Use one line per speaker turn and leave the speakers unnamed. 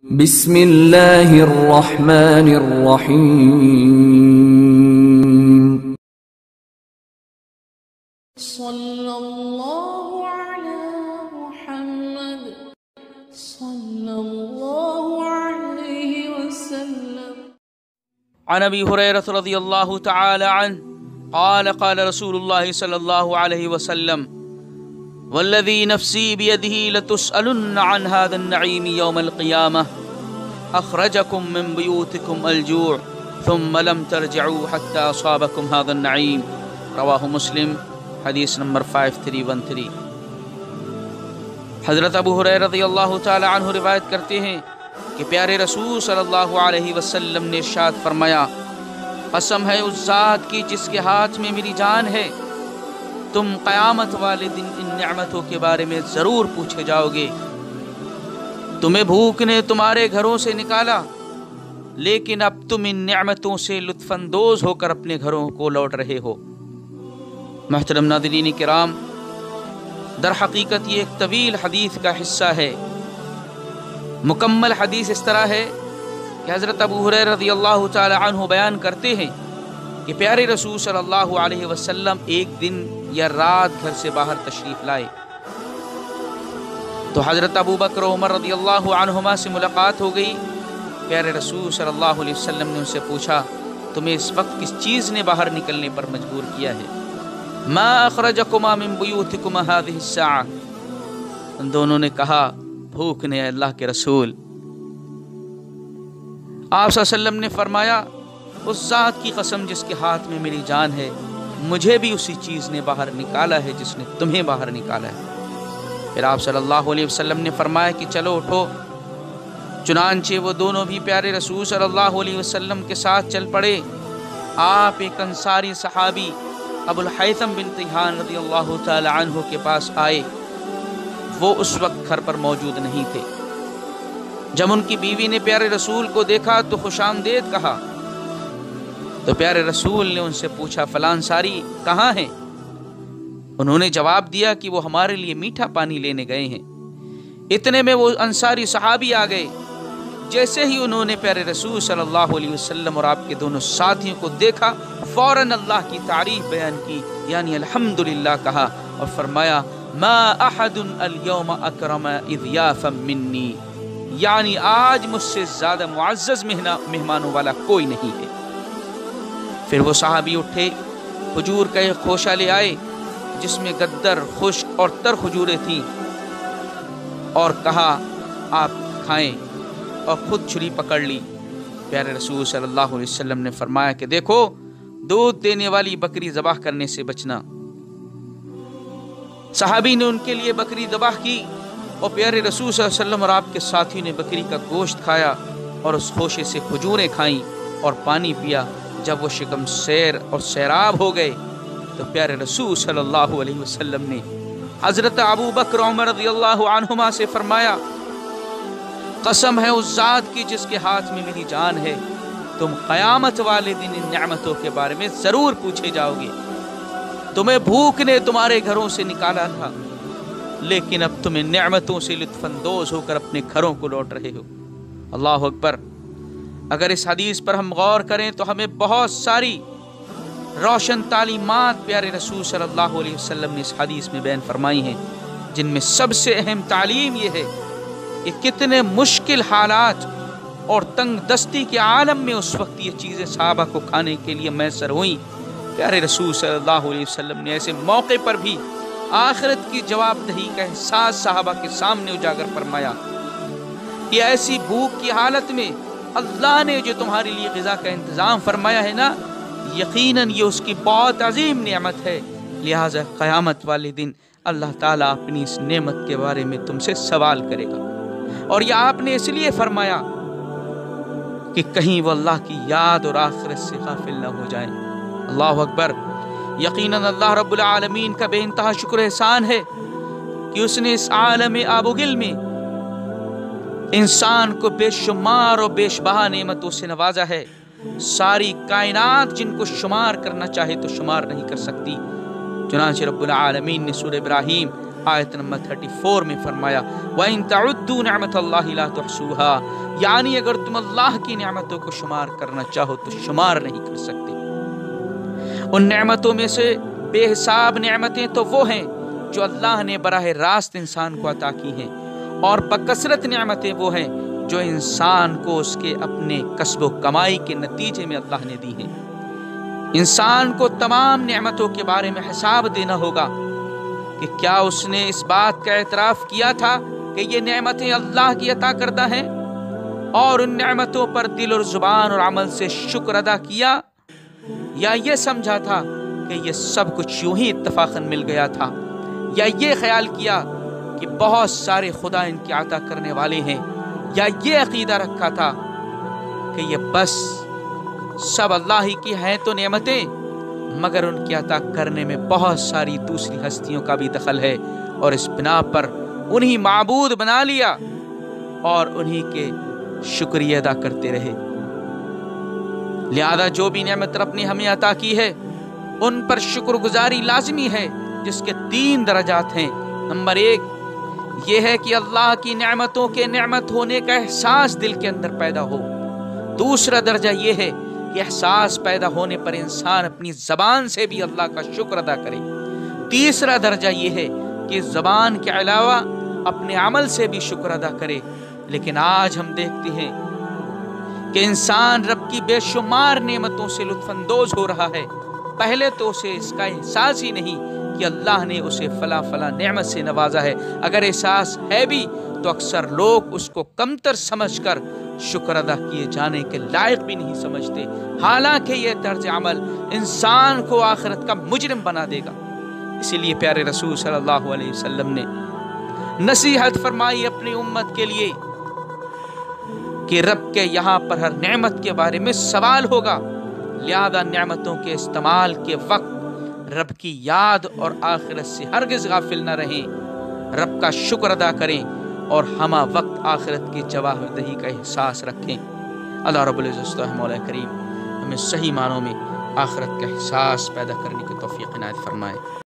بسم اللہ الرحمن الرحیم
صلی اللہ علی محمد صلی اللہ علیہ وسلم.
عن ابي هريره رضي الله تعالى عنه قال قال رسول الله صلى الله عليه وسلم والذي نفسي بيده لتسألن عن هذا النعيم يوم القيامة أخرجكم من بيوتكم الجوع ثم لم ترجعوا حتى أصابكم هذا النعيم. رواه مسلم. حدیث نمبر 5313. حضرت ابو ہریرہ رضی اللہ تعالی عنہ روایت کرتے ہیں کہ پیارے رسول صلی اللہ علیہ وسلم نے ارشاد فرمایا، قسم ہے اس ذات کی جس کے ہاتھ میں میری جان ہے، تم قیامت والے دن ان نعمتوں کے بارے میں ضرور پوچھے جاؤ گے. تمہیں بھوک نے تمہارے گھروں سے نکالا، لیکن اب تم ان نعمتوں سے لطف اندوز ہو کر اپنے گھروں کو لوٹ رہے ہو. محترم ناظرین کرام، در حقیقت یہ ایک طویل حدیث کا حصہ ہے. مکمل حدیث اس طرح ہے کہ حضرت ابو ہریرہ رضی اللہ تعالی عنہ بیان کرتے ہیں کہ پیارے رسول صلی اللہ علیہ وسلم ایک دن یا رات گھر سے باہر تشریف لائے تو حضرت ابو بکر و عمر رضی اللہ عنہما سے ملاقات ہو گئی. پیارے رسول صلی اللہ علیہ وسلم نے ان سے پوچھا، تمہیں اس وقت کس چیز نے باہر نکلنے پر مجبور کیا ہے؟ ما اخرجکما من بیوتکما هذه الساعة. ان دونوں نے کہا، بھوک نے اللہ کے رسول. آپ صلی اللہ علیہ وسلم نے فرمایا، اس ذات کی قسم جس کے ہاتھ میں میری جان ہے، مجھے بھی اسی چیز نے باہر نکالا ہے جس نے تمہیں باہر نکالا ہے. پھر آپ صلی اللہ علیہ وسلم نے فرمایا کہ چلو اٹھو. چنانچہ وہ دونوں بھی پیارے رسول صلی اللہ علیہ وسلم کے ساتھ چل پڑے. آپ ایک انصاری صحابی ابو الحیثم بن طیحان رضی اللہ تعالی عنہ کے پاس آئے. وہ اس وقت گھر پر موجود نہیں تھے. جب ان کی بیوی نے پیارے رسول کو دیکھا تو خوش آمدید کہا تو پیارے رسول نے ان سے پوچھا، فلاں انصاری کہاں ہیں؟ انہوں نے جواب دیا کہ وہ ہمارے لیے میٹھا پانی لینے گئے ہیں. اتنے میں وہ انصاری صحابی آ گئے. جیسے ہی انہوں نے پیارے رسول صلی اللہ علیہ وسلم اور آپ کے دونوں ساتھیوں کو دیکھا، فوراً اللہ کی تعریف بیان کی، یعنی الحمدللہ کہا اور فرمایا، ما احد اليوم اکرم اضیافا منی، یعنی آج مجھ سے زیادہ معزز مہمانوں والا کوئی نہیں ہے. پھر وہ صحابی اٹھے، کھجور کا ایک خوشہ لے آئے جس میں گدر، خشک اور تر کھجوریں تھیں، اور کہا آپ کھائیں، اور خود چھری پکڑ لی. پیارے رسول صلی اللہ علیہ وسلم نے فرمایا کہ دیکھو، دودھ دینے والی بکری ذبح کرنے سے بچنا. صحابی نے ان کے لیے بکری ذبح کی اور پیارے رسول صلی اللہ علیہ وسلم اور آپ کے ساتھیوں نے بکری کا گوشت کھایا اور اس خوشے سے کھجوریں کھائیں اور پانی پیا. جب وہ شکم سیر اور سیراب ہو گئے تو پیارے رسول صلی اللہ علیہ وسلم نے حضرت ابو بکر عمر رضی اللہ عنہما سے فرمایا، قسم ہے اس ذات کی جس کے ہاتھ میں میری جان ہے، تم قیامت والے دن ان نعمتوں کے بارے میں ضرور پوچھے جاؤ گے. تمہیں بھوک نے تمہارے گھروں سے نکالا تھا، لیکن اب تم ان نعمتوں سے لطف اندوز ہو کر اپنے گھروں کو لوٹ رہے ہو. اللہ اکبر. اگر اس حدیث پر ہم غور کریں تو ہمیں بہت ساری روشن تعلیمات پیارے رسول صلی اللہ علیہ وسلم نے اس حدیث میں بیان فرمائی ہیں، جن میں سب سے اہم تعلیم یہ ہے کہ کتنے مشکل حالات اور تنگ دستی کے عالم میں اس وقت یہ چیزیں صحابہ کو کھانے کے لیے میسر ہوئیں. پیارے رسول صلی اللہ علیہ وسلم نے ایسے موقع پر بھی آخرت کی جواب دہی کا احساس صحابہ کے سامنے اجاگر فرمایا کہ ایسی بھوک کی حالت میں اللہ نے جو تمہارے لیے غذا کا انتظام فرمایا ہے نا، یقیناً یہ اس کی بہت عظیم نعمت ہے. لہٰذا قیامت والے دن اللہ تعالیٰ اپنی اس نعمت کے بارے میں تم سے سوال کرے گا. اور یہ آپ نے اس لیے فرمایا کہ کہیں وہ اللہ کی یاد اور آخرت سے غافل نہ ہو جائیں. اللہ اکبر. یقیناً اللہ رب العالمین کا بے انتہا شکر احسان ہے کہ اس نے اس عالم آب و گل میں انسان کو بے شمار اور بیش بہا نعمتوں سے نوازا ہے. ساری کائنات جن کو شمار کرنا چاہے تو شمار نہیں کر سکتی. چنانچہ رب العالمین نے سورہ ابراہیم آیت نمبر 34 میں فرمایا وَإِن تَعُدُّوا نِعْمَةَ اللَّهِ لَا تُحْصُوهَا، یعنی اگر تم اللہ کی نعمتوں کو شمار کرنا چاہو تو شمار نہیں کر سکتے۔ ان نعمتوں میں سے بے حساب نعمتیں تو وہ ہیں جو اللہ نے براہ راست انسان کو عطا کی ہیں، اور بکثرت نعمتیں وہ ہیں جو انسان کو اس کے اپنے کسب و کمائی کے نتیجے میں اللہ نے دی ہیں۔ انسان کو تمام نعمتوں کے بارے میں حساب دینا ہوگا کہ کیا اس نے اس بات کا اعتراف کیا تھا کہ یہ نعمتیں اللہ کی عطا کردہ ہیں، اور ان نعمتوں پر دل اور زبان اور عمل سے شکر ادا کیا، یا یہ سمجھا تھا کہ یہ سب کچھ یوں ہی اتفاقاً مل گیا تھا، یا یہ خیال کیا کہ بہت سارے خدا ان کی عطا کرنے والے ہیں، یا یہ عقیدہ رکھا تھا کہ یہ بس سب اللہ ہی کی ہیں تو نعمتیں، مگر ان کی عطا کرنے میں بہت ساری دوسری ہستیوں کا بھی دخل ہے، اور اس بنا پر انہی معبود بنا لیا اور انہی کے شکریہ ادا کرتے رہے۔ لہذا جو بھی نعمت رب نے ہمیں عطا کی ہے ان پر شکر گزاری لازمی ہے، جس کے 3 درجات ہیں۔ نمبر 1 یہ ہے کہ اللہ کی نعمتوں کے نعمت ہونے کا احساس دل کے اندر پیدا ہو۔ دوسرا درجہ یہ ہے کہ احساس پیدا ہونے پر انسان اپنی زبان سے بھی اللہ کا شکر ادا کرے۔ تیسرا درجہ یہ ہے کہ زبان کے علاوہ اپنے عمل سے بھی شکر ادا کرے۔ لیکن آج ہم دیکھتے ہیں کہ انسان رب کی بے شمار نعمتوں سے لطف اندوز ہو رہا ہے، پہلے تو اسے اس کا احساس ہی نہیں کہ اللہ نے اسے فلاں فلاں نعمت سے نوازا ہے، اگر احساس ہے بھی تو اکثر لوگ اس کو کمتر سمجھ کر شکر ادا کیے جانے کے لائق بھی نہیں سمجھتے، حالانکہ یہ طرز عمل انسان کو آخرت کا مجرم بنا دے گا۔ اسی لیے پیارے رسول صلی اللہ علیہ وسلم نے نصیحت فرمائی اپنی امت کے لیے کہ رب کے یہاں پر ہر نعمت کے بارے میں سوال ہوگا، لہذا نعمتوں کے استعمال کے وقت رب کی یاد اور آخرت سے ہرگز غافل نہ رہیں، رب کا شکر ادا کریں اور ہمہ وقت آخرت کی جواہ دہی کا احساس رکھیں۔ اللہ رب العزت مولا کریم ہمیں صحیح معنوں میں آخرت کا احساس پیدا کرنے کی توفیق عنایت فرمائے۔